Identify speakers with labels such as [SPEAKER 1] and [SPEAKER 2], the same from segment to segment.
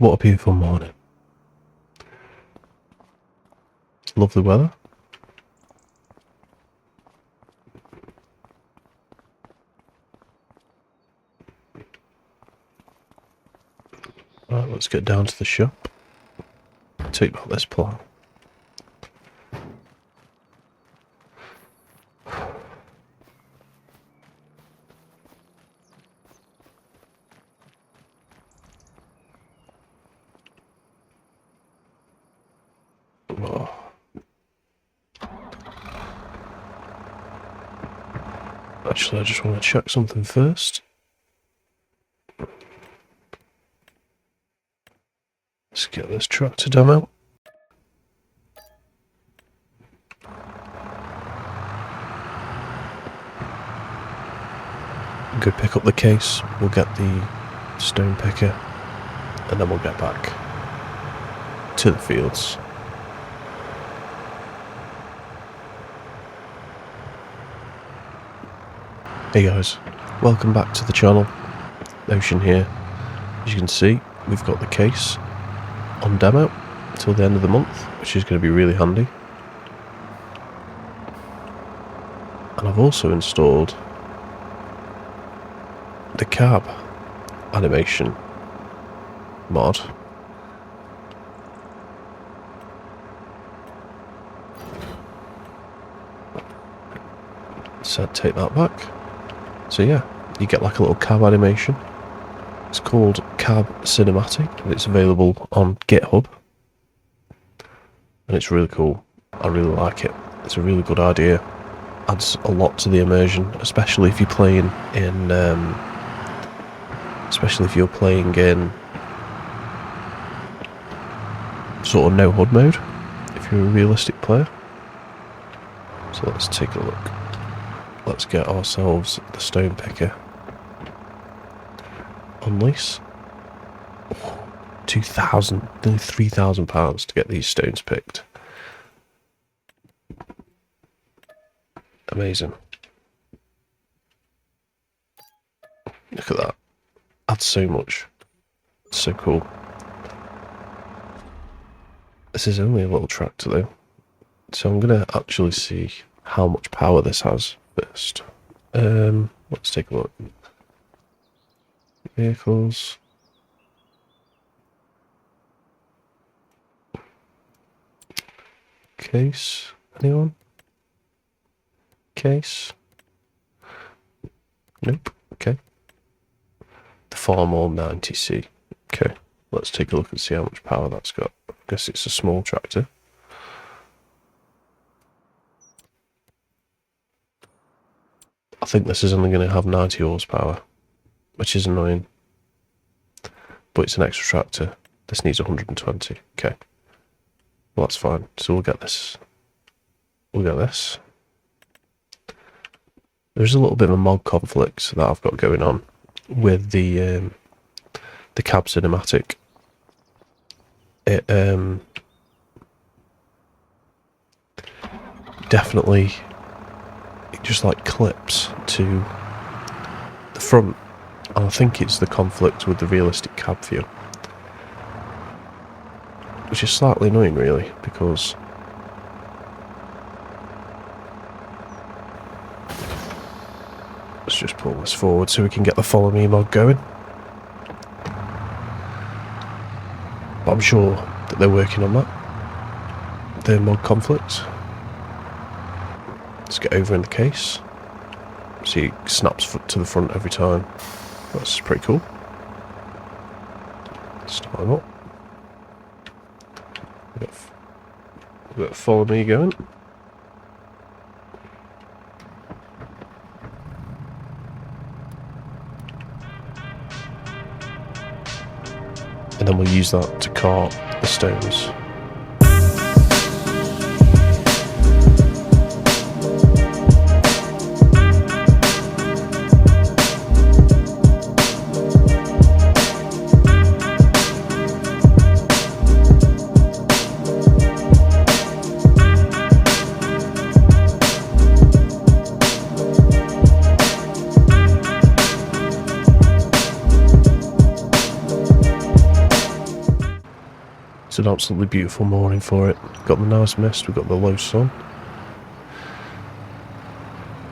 [SPEAKER 1] What a beautiful morning. It's lovely weather. Right, let's get down to the shop. Take back this plough. Oh. Actually, I just want to check something first. Let's get this tractor demo. Go pick up the case, we'll get the stone picker, and then we'll get back to the fields. Hey guys, welcome back to the channel. Ocean here. As you can see, we've got the case on demo till the end of the month, which is going to be really handy. And I've also installed the cab animation mod. So I'd take that back. So yeah, you get like a little cab animation. It's called Cab Cinematic, and it's available on GitHub. And it's really cool. I really like it. It's a really good idea. Adds a lot to the immersion, especially if you're playing in sort of no HUD mode, if you're a realistic player. So let's take a look. Let's get ourselves the stone picker on lease. 2,000, nearly £3,000 to get these stones picked. Amazing. Look at that. That's so much. It's so cool. This is only a little tractor though, so I'm gonna actually see how much power this has first. Let's take a look. Vehicles. Case. Anyone? Case. Nope. Okay. The Farmall 90C. Okay. Let's take a look and see how much power that's got. I guess it's a small tractor. I think this is only going to have 90 horsepower, which is annoying. But it's an extra tractor. This needs 120. Okay. Well, that's fine. So we'll get this. We'll get this. There's a little bit of a mod conflict that I've got going on with the cab cinematic. It definitely, it just like clips to the front, and I think it's the conflict with the realistic cab view, which is slightly annoying really, because let's just pull this forward so we can get the follow me mod going. But I'm sure that they're working on that. The mod conflict. Let's get over in the case. See, it snaps to the front every time. That's pretty cool. Start him up. We've got follow me going. And then we'll use that to cart the stones. an absolutely beautiful morning for it. Got the nice mist, we've got the low sun.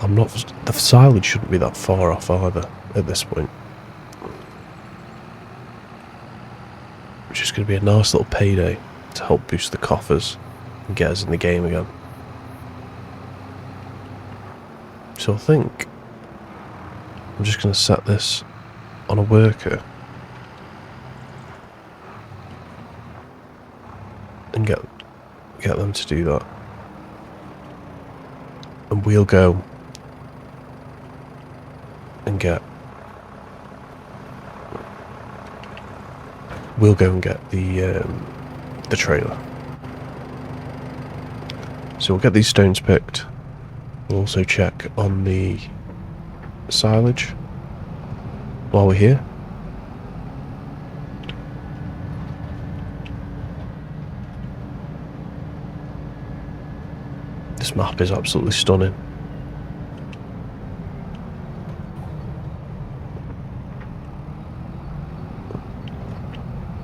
[SPEAKER 1] The silage shouldn't be that far off either at this point. Which is going to be a nice little payday to help boost the coffers and get us in the game again. So I think I'm just going to set this on a worker and get them to do that. And we'll go and get the trailer. So we'll get these stones picked. We'll also check on the silage while we're here. This map is absolutely stunning.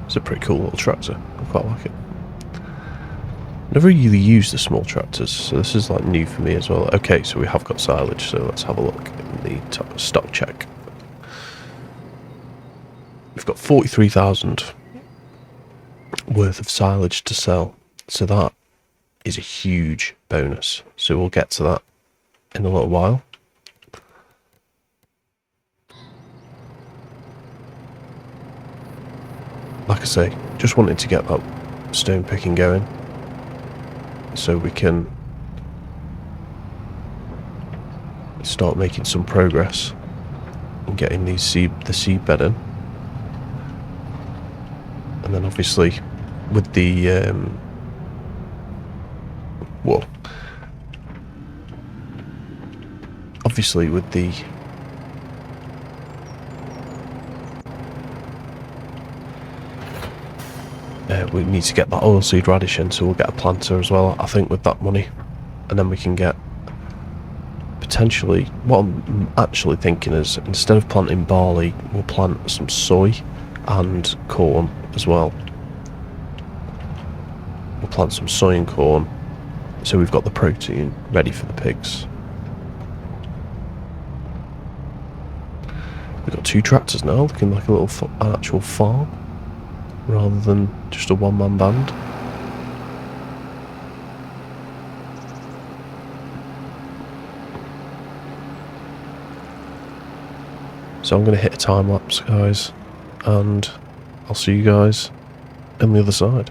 [SPEAKER 1] It's a pretty cool little tractor. I quite like it. Never really used the small tractors, so this is like new for me as well. Okay, so we have got silage, so let's have a look in the stock check. We've got 43,000 worth of silage to sell, so that is a huge bonus. So we'll get to that in a little while. Like I say, just wanted to get that stone picking going so we can start making some progress and getting the seed bed in. And then obviously with the we need to get that oilseed radish in, so we'll get a planter as well, I think, with that money. And then we can get, potentially, what I'm actually thinking is, instead of planting barley, we'll plant some soy and corn as well. We'll plant some soy and corn, so we've got the protein ready for the pigs. We've got 2 tractors now, looking like an actual farm, rather than just a one-man band. So I'm going to hit a time lapse, guys, and I'll see you guys on the other side.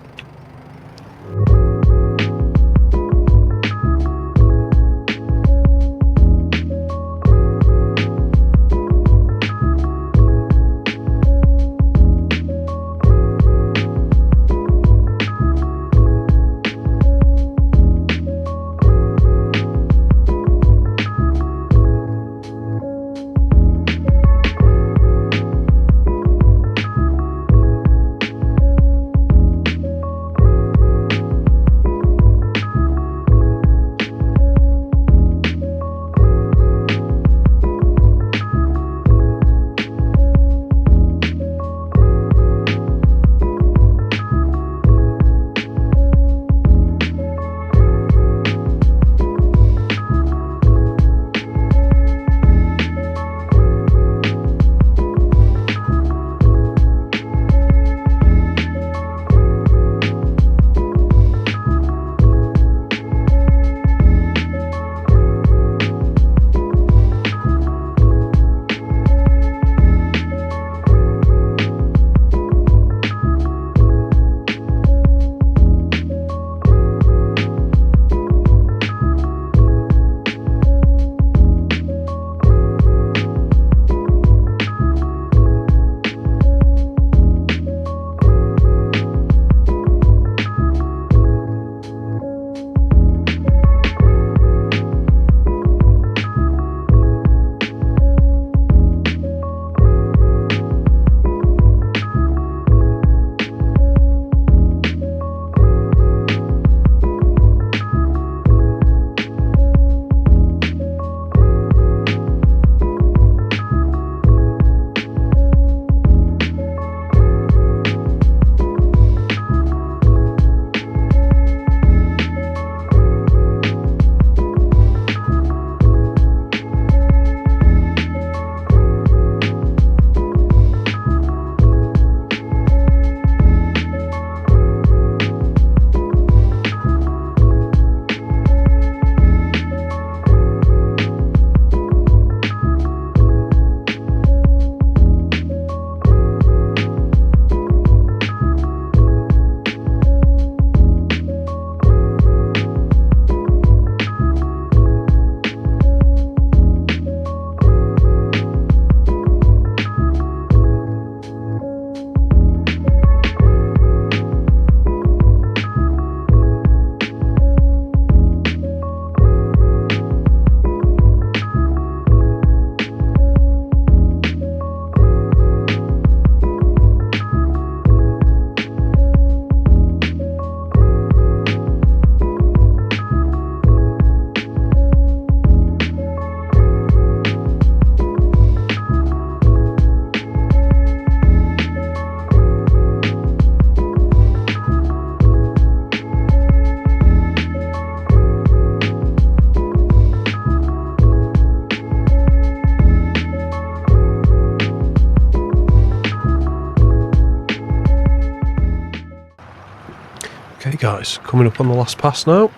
[SPEAKER 1] Okay guys, coming up on the last pass now.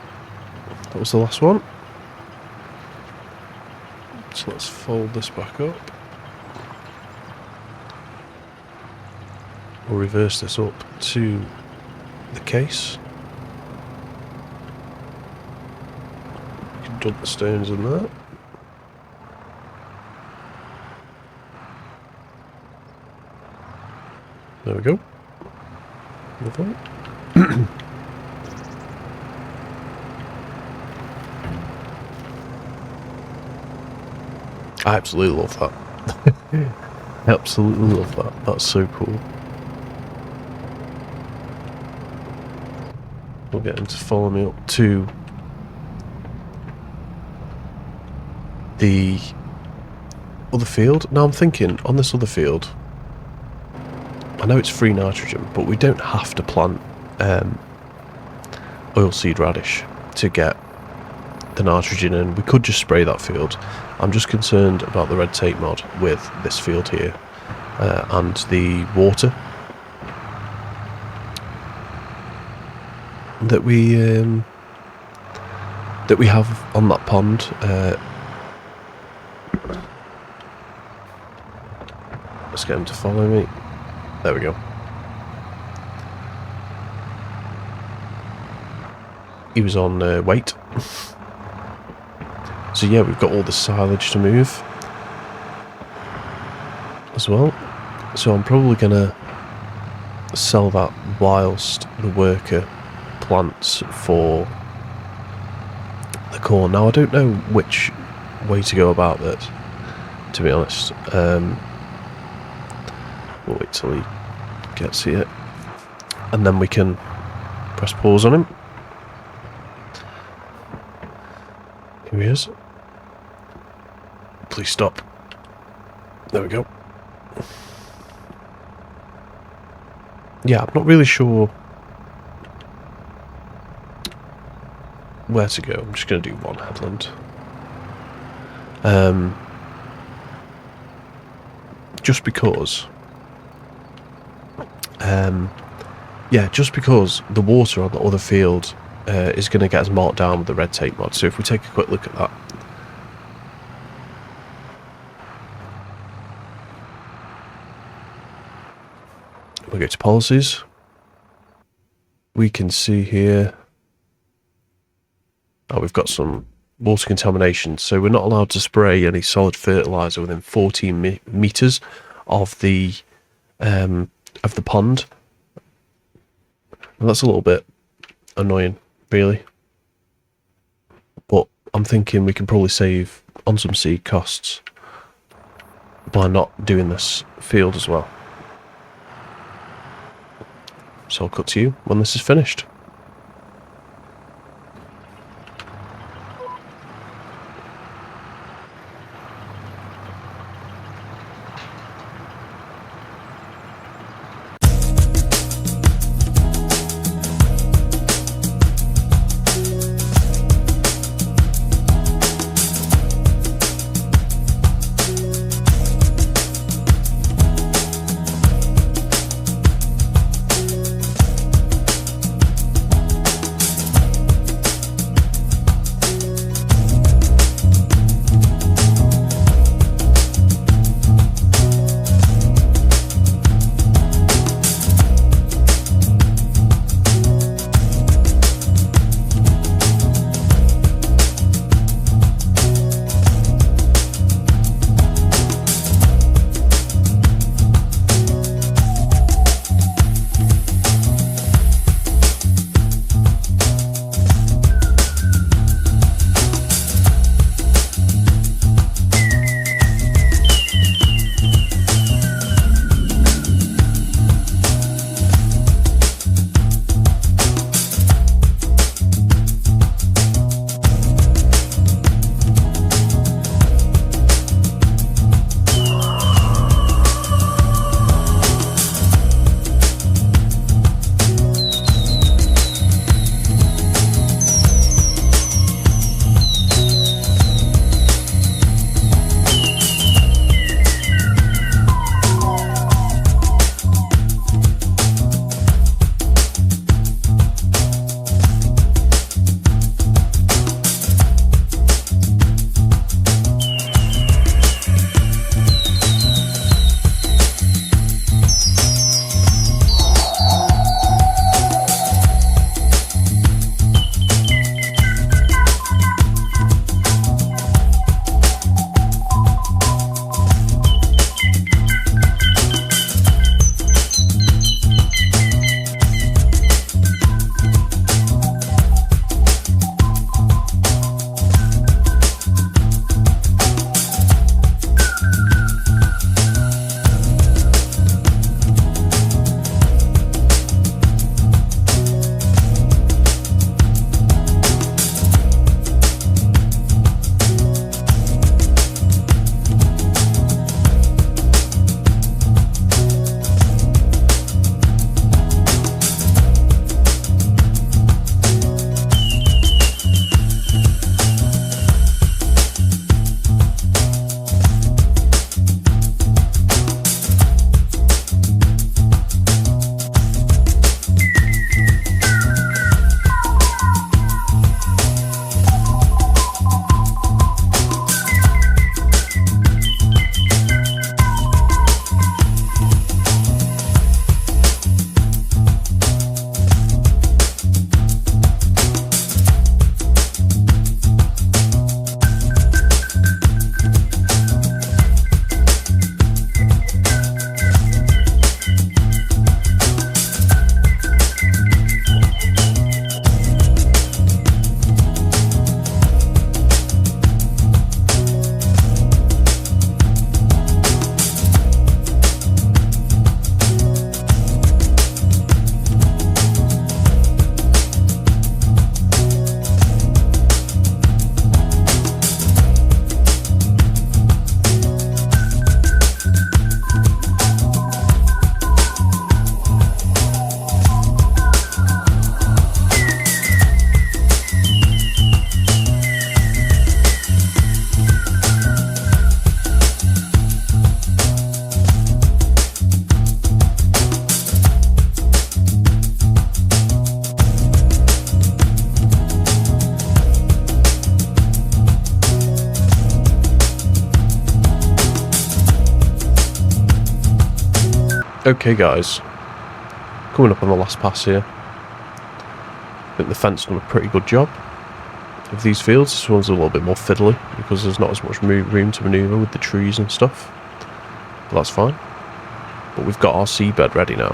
[SPEAKER 1] That was the last one. So let's fold this back up. We'll reverse this up to the case. You can dump the stones in there. There we go. Lovely. I absolutely love that. Absolutely love that. That's so cool. We'll get him to follow me up to the other field. Now I'm thinking, on this other field, I know it's free nitrogen, but we don't have to plant oilseed radish to get the nitrogen in. We could just spray that field. I'm just concerned about the red tape mod with this field here and the water that we have on that pond. Let's get him to follow me. There we go. He was on weight. So yeah, we've got all the silage to move as well. So I'm probably going to sell that whilst the worker plants for the corn. Now I don't know which way to go about that, to be honest. We'll wait till he gets here and then we can press pause on him. Here he is. Please stop. There we go. Yeah, I'm not really sure where to go. I'm just going to do one headland. Just because... yeah, just because the water on the other field is going to get us marked down with the red tape mod. So if we take a quick look at that. We go to policies. We can see here, oh, we've got some water contamination. So we're not allowed to spray any solid fertilizer within 14 meters of the pond. And that's a little bit annoying, really. But I'm thinking we can probably save on some seed costs by not doing this field as well. So I'll cut to you when this is finished. Okay guys, coming up on the last pass here. I think the fence done a pretty good job of these fields. This one's a little bit more fiddly because there's not as much room to manoeuvre with the trees and stuff. But that's fine. But we've got our seabed ready now,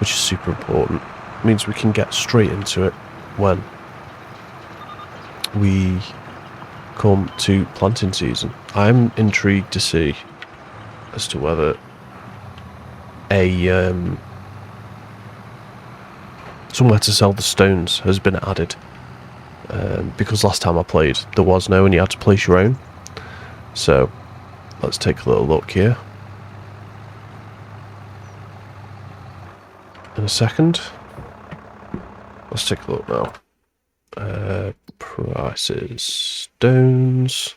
[SPEAKER 1] which is super important. It means we can get straight into it when we come to planting season. I'm intrigued to see as to whether somewhere to sell the stones has been added, because last time I played there was no, and you had to place your own. So let's take a little look here in a second. Let's take a look now. Prices, stones,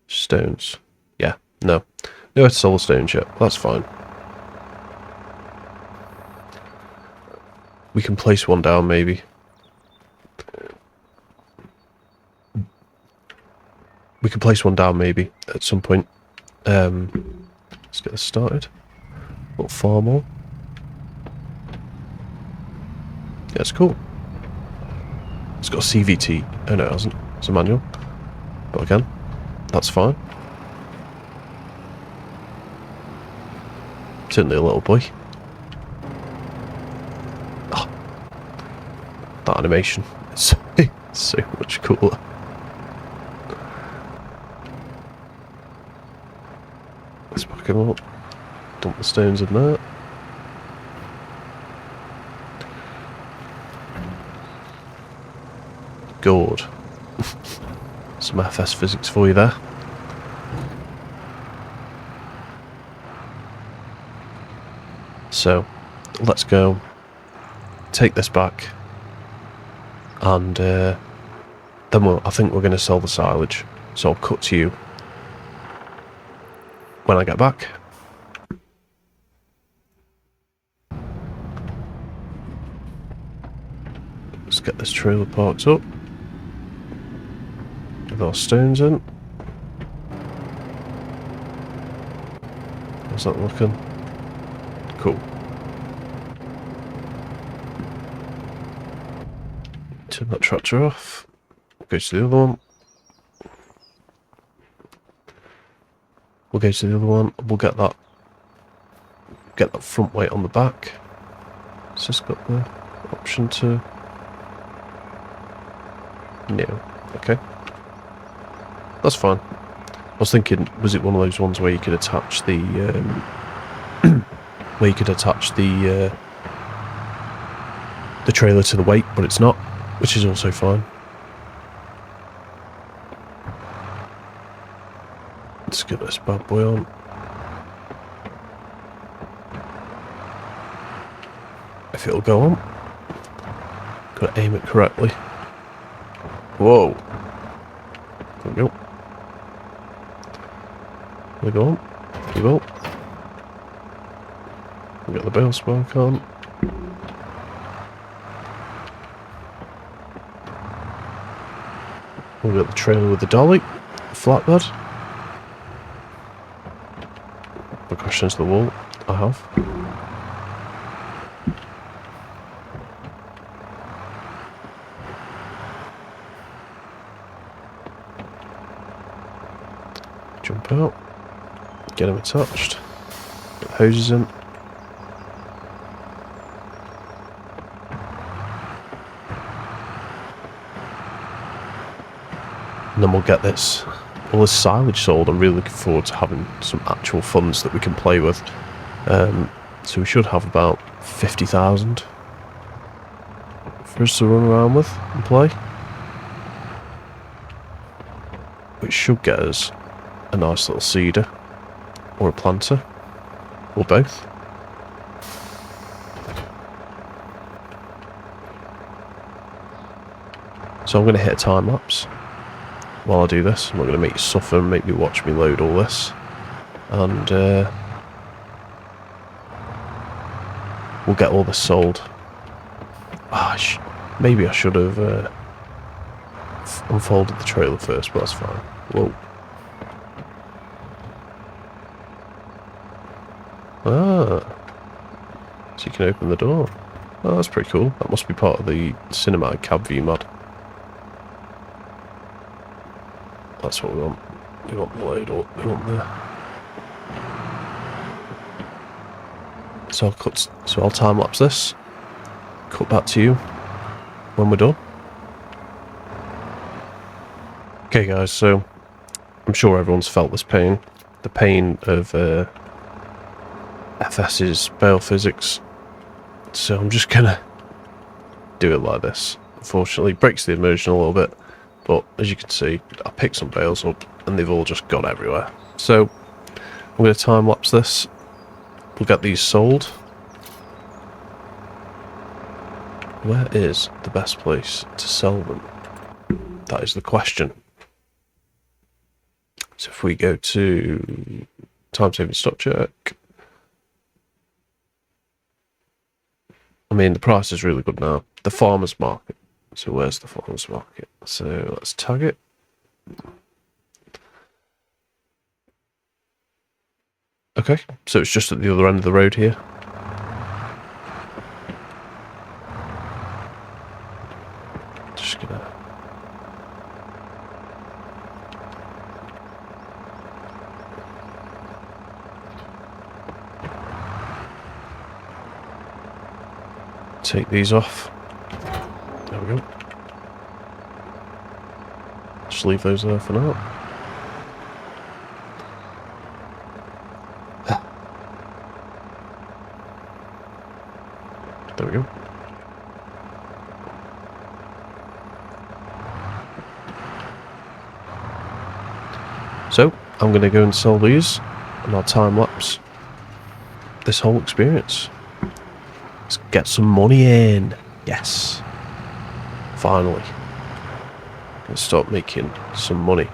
[SPEAKER 1] stones. Yeah, no to sell the stones yet. That's fine. We can place one down maybe. We can place one down maybe at some point. Let's get this started. A little farm all. Yeah, it's cool. It's got a CVT. Oh no, it hasn't. It's a manual. But again, that's fine. Certainly a little boy. Oh, that animation is so much cooler. Let's back him up. Dump the stones in there. Good. Some FS physics for you there. So, let's go take this back, and then I think we're going to sell the silage. So I'll cut to you when I get back. Let's get this trailer parked up with our stones in. How's that looking? Cool. Turn that tractor off. Go to the other one. We'll go to the other one. We'll get that front weight on the back. It's just got the option to... No. Okay. That's fine. I was thinking, was it one of those ones where you could attach the the trailer to the weight, but it's not, which is also fine. Let's get this bad boy on. If it'll go on. Gotta aim it correctly. Whoa. There we go. There we go on. There we go. We'll get the bale spark on. We'll get the trailer with the dolly. Flatbed. Crash into the wall. I have. Jump out. Get him attached. Get the hoses in. And then we'll get this, all this silage sold. I'm really looking forward to having some actual funds that we can play with. So we should have about 50,000 for us to run around with and play. Which should get us a nice little seeder or a planter or both. So I'm going to hit a time lapse while I do this. I'm not going to make you suffer and make you watch me load all this. And we'll get all this sold. Maybe I should have unfolded the trailer first, but that's fine. Whoa. you can open the door. Oh, that's pretty cool. That must be part of the cinematic cab view mod. That's what we want. We want the load up. We want the... So I'll time lapse this. Cut back to you when we're done. Okay, guys. So I'm sure everyone's felt this pain. The pain of FS's bale physics. So I'm just gonna do it like this. Unfortunately, it breaks the immersion a little bit, but as you can see, I picked some bales up and they've all just gone everywhere. So I'm going to time lapse this. We'll get these sold. Where is the best place to sell them? That is the question. So if we go to time saving stock check. I mean, the price is really good now. The farmer's market. So where's the farmer's market? So let's tag it. Okay, so it's just at the other end of the road here. Just gonna... take these off. There we go. Just leave those there for now. There we go. So I'm going to go and sell these, and I'll time lapse this whole experience. Let's get some money in. Yes. Finally. Let's start making some money.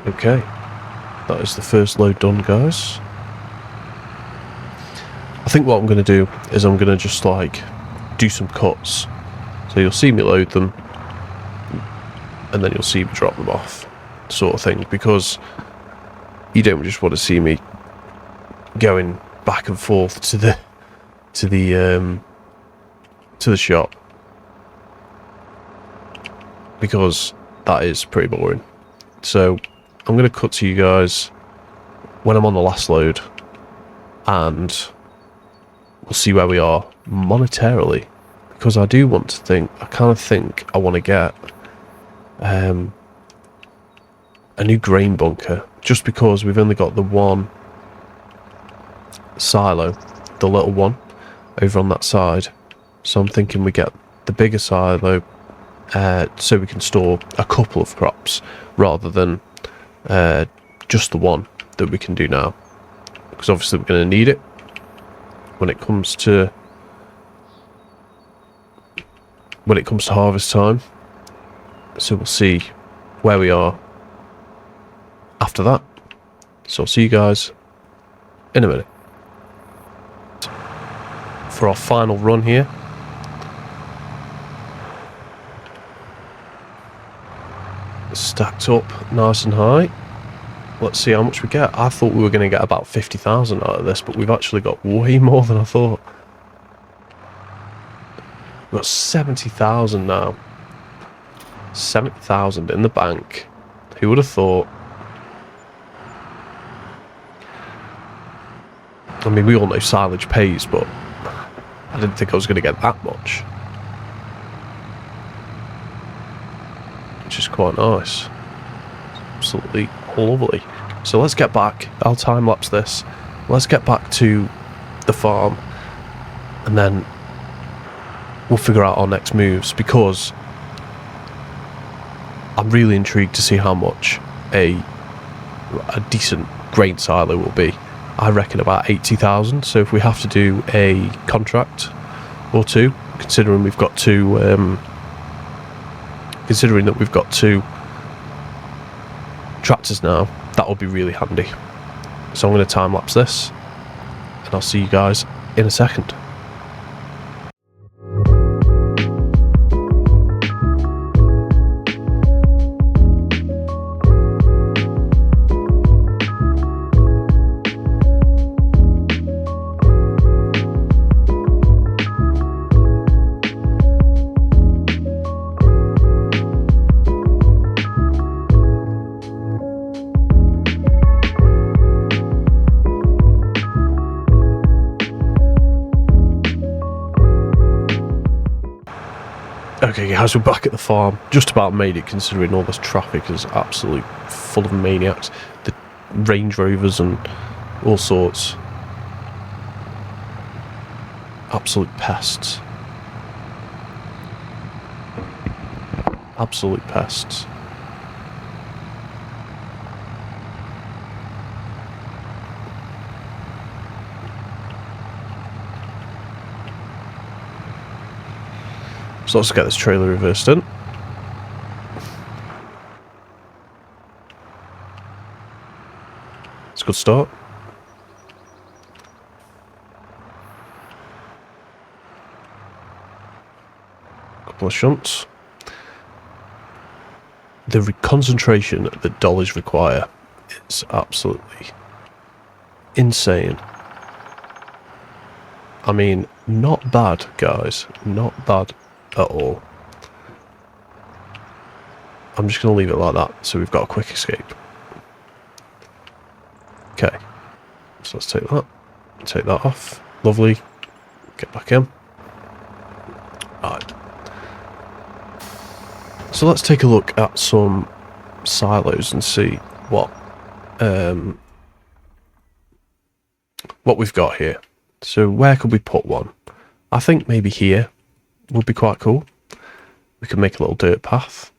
[SPEAKER 1] Okay, that is the first load done, guys. I think what I'm going to do is I'm going to just like do some cuts. So you'll see me load them and then you'll see me drop them off, sort of thing, because you don't just want to see me going back and forth to the shop, because that is pretty boring. So I'm going to cut to you guys when I'm on the last load, and we'll see where we are monetarily, because I do want to think, I kind of think I want to get a new grain bunker, just because we've only got the one silo, the little one, over on that side. So I'm thinking we get the bigger silo so we can store a couple of crops rather than just the one that we can do now, because obviously we're going to need it when it comes to harvest time. So we'll see where we are after that. So I'll see you guys in a minute for our final run here. Stacked up nice and high. Let's see how much we get. I thought we were going to get about 50,000 out of this, but we've actually got way more than I thought. We've got 70,000 now. 70,000 in the bank. Who would have thought? I mean, we all know silage pays, but I didn't think I was going to get that much. Which is quite nice. Absolutely lovely. So let's get back. I'll time lapse this. Let's get back to the farm, and then we'll figure out our next moves, because I'm really intrigued to see how much a decent grain silo will be. I reckon about 80,000. So if we have to do a contract or two, considering we've got two, considering that we've got two tractors now, that will be really handy. So I'm going to time lapse this, and I'll see you guys in a second. Okay guys, we're back at the farm. Just about made it, considering all this traffic is absolutely full of maniacs. The Range Rovers and all sorts. Absolute pests. Absolute pests. So let's get this trailer reversed in. It's a good start. Couple of shunts. The concentration that dollies require is absolutely insane. I mean, not bad, guys. Not bad at all. I'm just going to leave it like that, so we've got a quick escape. Okay, so let's take that off. Lovely. Get back in. Alright. So let's take a look at some silos and see what we've got here. So where could we put one? I think maybe here would be quite cool. We could make a little dirt path.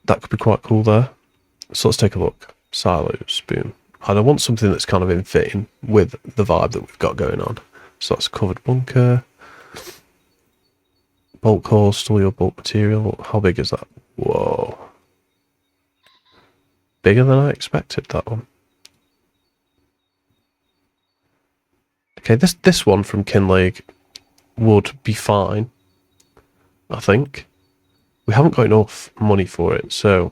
[SPEAKER 1] That could be quite cool there. So let's take a look. Silos, boom. And I want something that's kind of in fitting with the vibe that we've got going on. So that's covered bunker. Bulk haul, store your bulk material. How big is that? Whoa. Bigger than I expected, that one. Okay, this one from Kinlake would be fine, I think. We haven't got enough money for it, so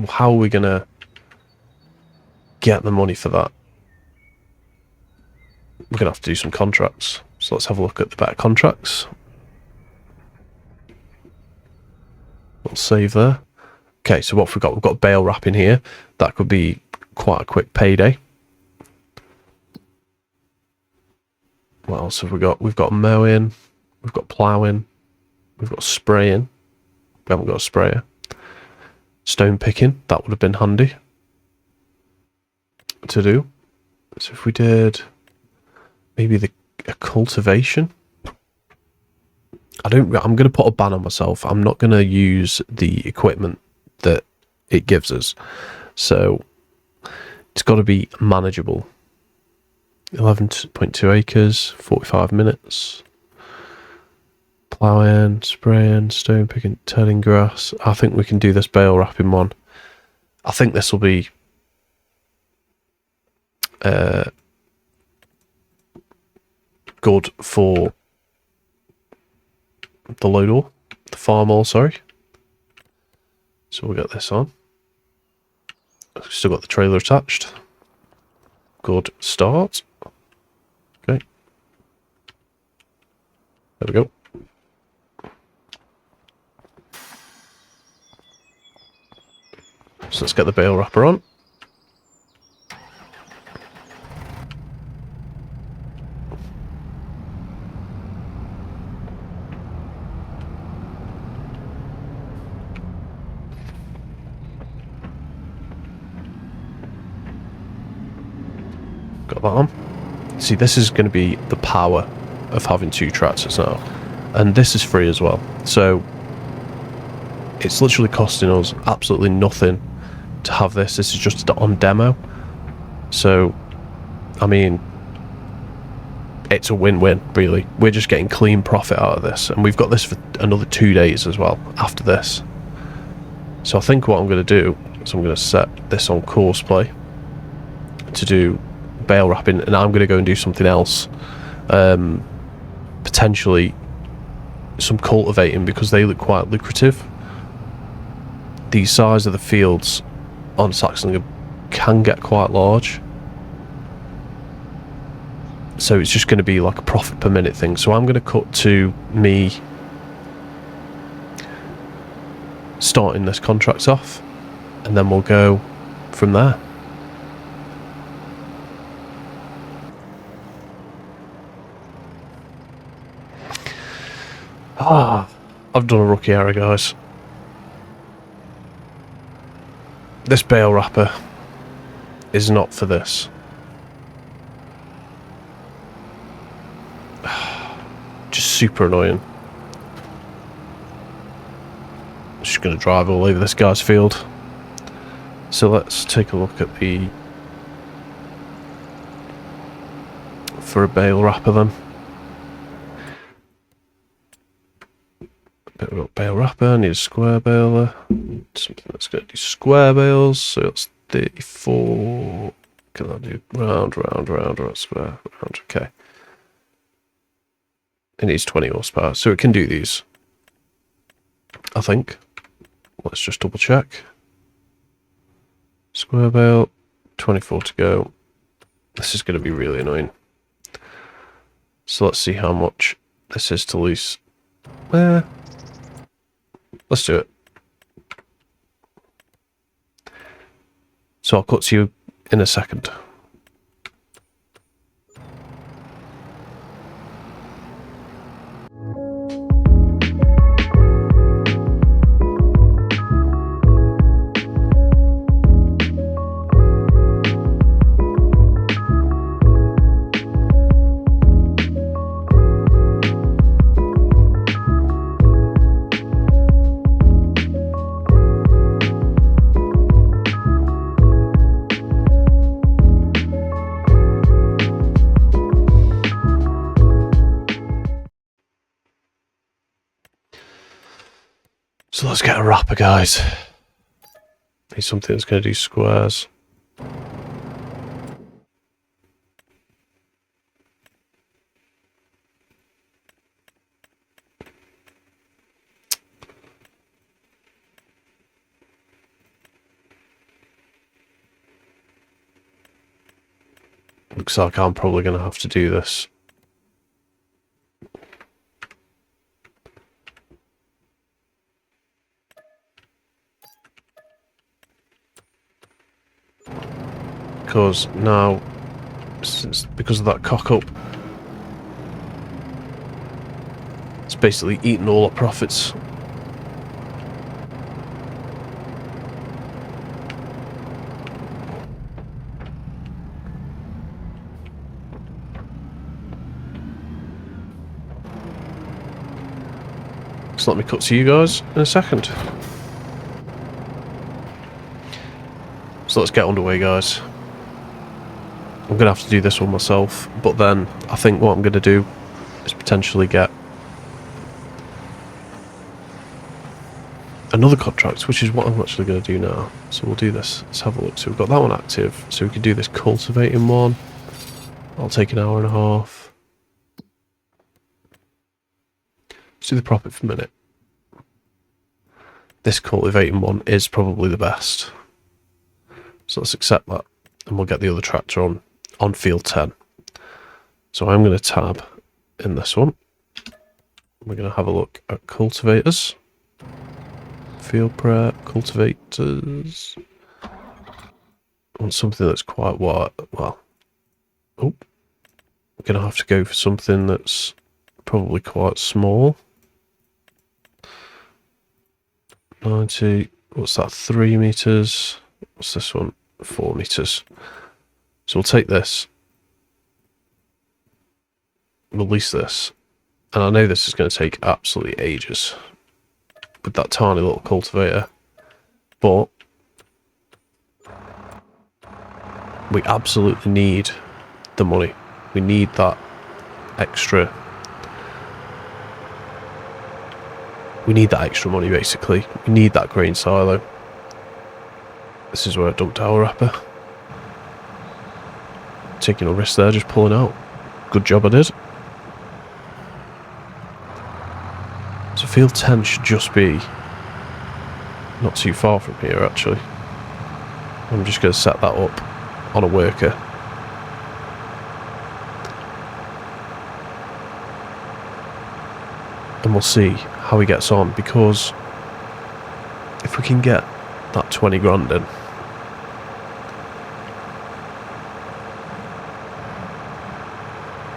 [SPEAKER 1] how are we going to get the money for that? We're going to have to do some contracts. So let's have a look at the better contracts. We'll save there. Okay, so what have we got? We've got bale wrap in here. That could be quite a quick payday. What else have we got? We've got mowing, we've got ploughing, we've got spraying. We haven't got a sprayer. stone picking. That would have been handy to do. So if we did maybe a cultivation. I'm going to put a ban on myself. I'm not going to use the equipment that it gives us. So it's got to be manageable. 11.2 acres, 45 minutes. Ploughing, spraying, stone picking, turning grass. I think we can do this bale wrapping one. I think this will be good for the load all, the farm all, sorry. So we'll get this on. Still got the trailer attached. Good start. Okay. There we go. So let's get the bale wrapper on. Got that on. See, this is going to be the power of having two tractors now. And this is free as well. So it's literally costing us absolutely nothing to have this. This is just on demo. So, I mean, it's a win-win, really. We're just getting clean profit out of this. And we've got this for another 2 days as well after this. So I think what I'm going to do is I'm going to set this on course play to do bale wrapping, and I'm going to go and do something else, potentially some cultivating, because they look quite lucrative. The size of the fields on Saxon can get quite large, so it's just going to be like a profit per minute thing. So I'm going to cut to me starting this contract off, and then we'll go from there. I've done a rookie error, guys. This bale wrapper is not for this. Just super annoying. Just going to drive all over this guy's field. So let's take a look at the... for a bale wrapper then. Bit of a bale wrapper, I need a square baler. Something that's going to do square bales, so it's 34. Can I do round, square, round, okay. It needs 20 horsepower, so it can do these, I think. Let's just double check. Square bale, 24 to go. This is going to be really annoying. So let's see how much this is to lease. Let's do it. So I'll cut to you in a second. So let's get a wrapper, guys. Need something that's going to do squares. Looks like I'm probably going to have to do this. Because now, because of that cock up, it's basically eaten all our profits. So let me cut to you guys in a second. So let's get underway, guys. I'm going to have to do this one myself, but then I think what I'm going to do is potentially get another contract, which is what I'm actually going to do now. So we'll do this. Let's have a look. So we've got that one active, so we can do this cultivating one. I'll take an hour and a half. Let's do the profit for a minute. This cultivating one is probably the best. So let's accept that, and we'll get the other tractor on field 10. So I'm going to tab in this one. We're going to have a look at cultivators. Field prep, cultivators. I want something that's quite wide. Well, oh, we're going to have to go for something that's probably quite small. 90, what's that, 3 meters? What's this one? 4 meters. So we'll take this, release this, and I know this is going to take absolutely ages with that tiny little cultivator, but we absolutely need the money. We need that extra. We need that extra money, basically. We need that grain silo. This is where I dumped our wrapper. Taking a risk there, just pulling out. Good job I did. So field 10 should just be not too far from here, actually. I'm just going to set that up on a worker. And we'll see how he gets on, because if we can get that 20 grand in,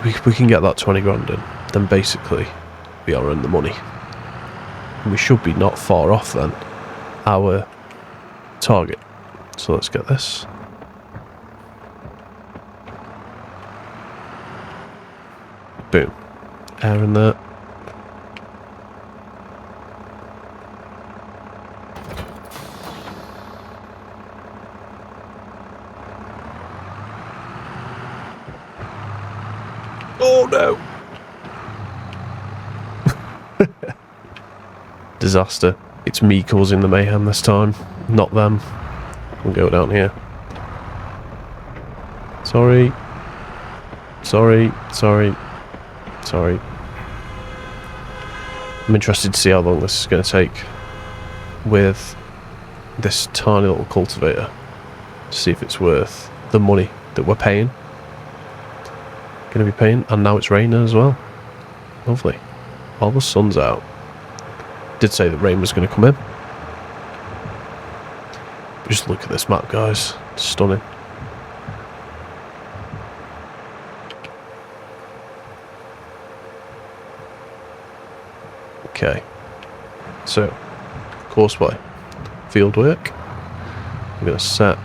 [SPEAKER 1] we can get that 20 grand in, then basically we are in the money. And we should be not far off then our target. So let's get this. Boom. Air in there. Oh no! Disaster. It's me causing the mayhem this time, not them. We'll go down here. Sorry. Sorry. Sorry. Sorry. I'm interested to see how long this is going to take with this tiny little cultivator, to see if it's worth the money that we're paying. Going to be paying, and now it's raining as well. Lovely. While the sun's out. Did say that rain was going to come in. But just look at this map, guys. It's stunning. Okay. So, courseplay. Field work. I'm going to set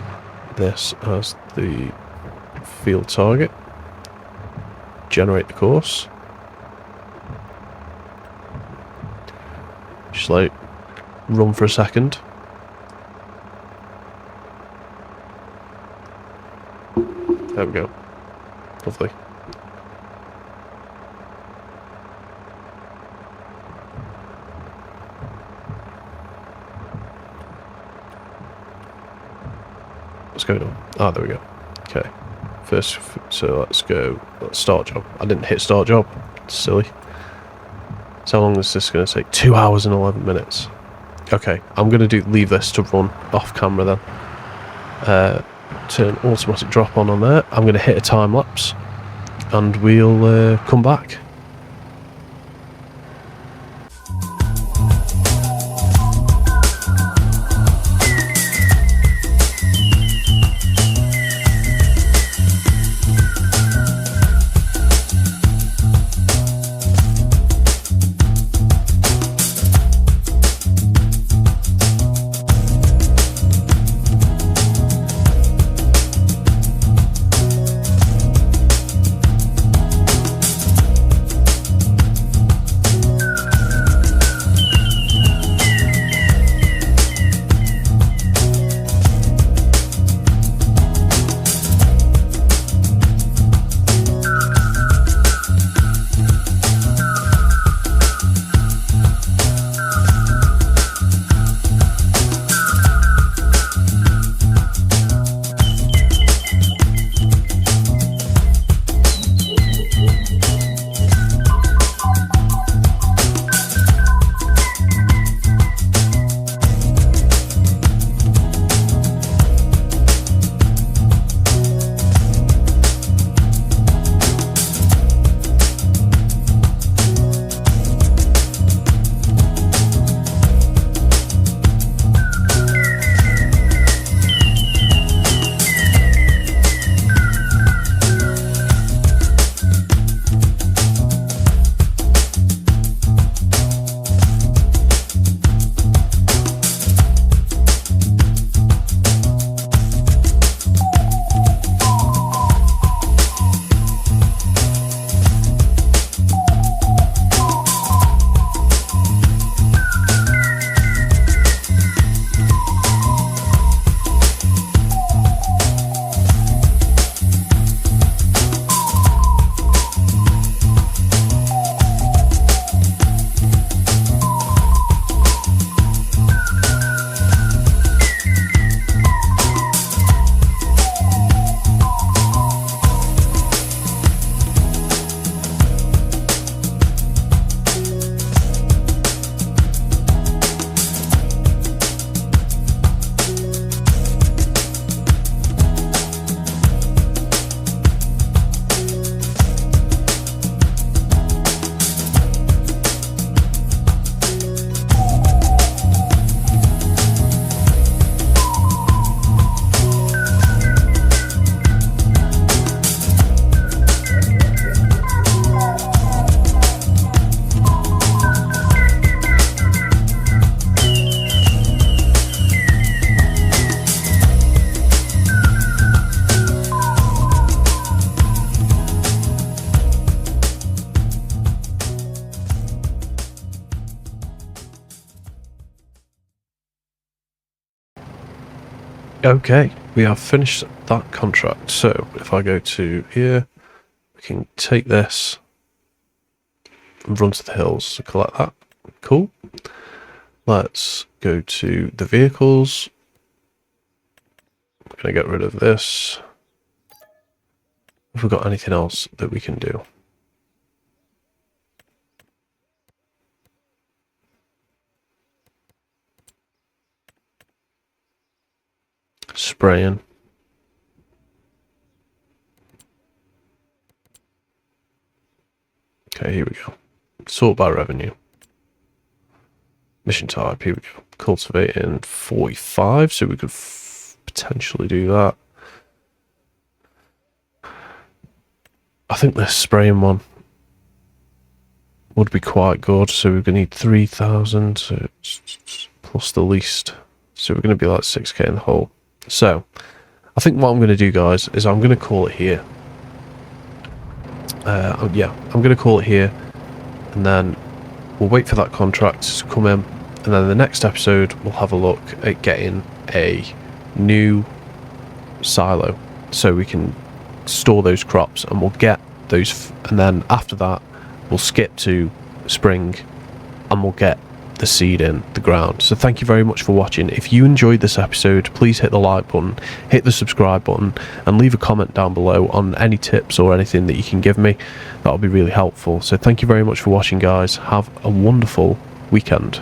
[SPEAKER 1] this as the field target. Generate the course. Just like run for a second. There we go. Lovely. What's going on? Ah, there we go. Okay. First, so let's go. Let's start job. I didn't hit start job. It's silly. So how long is this going to take? 2 hours and 11 minutes. Okay, I'm going to leave this to run off camera then. Turn automatic drop on there. I'm going to hit a time lapse, and we'll come back. Okay, we have finished that contract. So if I go to here, we can take this and run to the hills to collect that. Cool. Let's go to the vehicles. I'm going to get rid of this. Have we got anything else that we can do? Spraying. Okay, here we go. Sort by revenue. Mission type, here we go. Cultivating 45, so we could potentially do that. I think this spraying one would be quite good, so we're going to need 3,000 so plus the least. So we're going to be like 6k in the hole. So, I think what I'm going to do, guys, is I'm going to call it here. Yeah, I'm going to call it here, and then we'll wait for that contract to come in, and then the next episode we'll have a look at getting a new silo so we can store those crops, and we'll get those, and then after that we'll skip to spring and we'll get the seed in the ground. So thank you very much for watching. If you enjoyed this episode, please hit the like button, hit the subscribe button, and leave a comment down below on any tips or anything that you can give me. That'll be really helpful. So thank you very much for watching, guys. Have a wonderful weekend.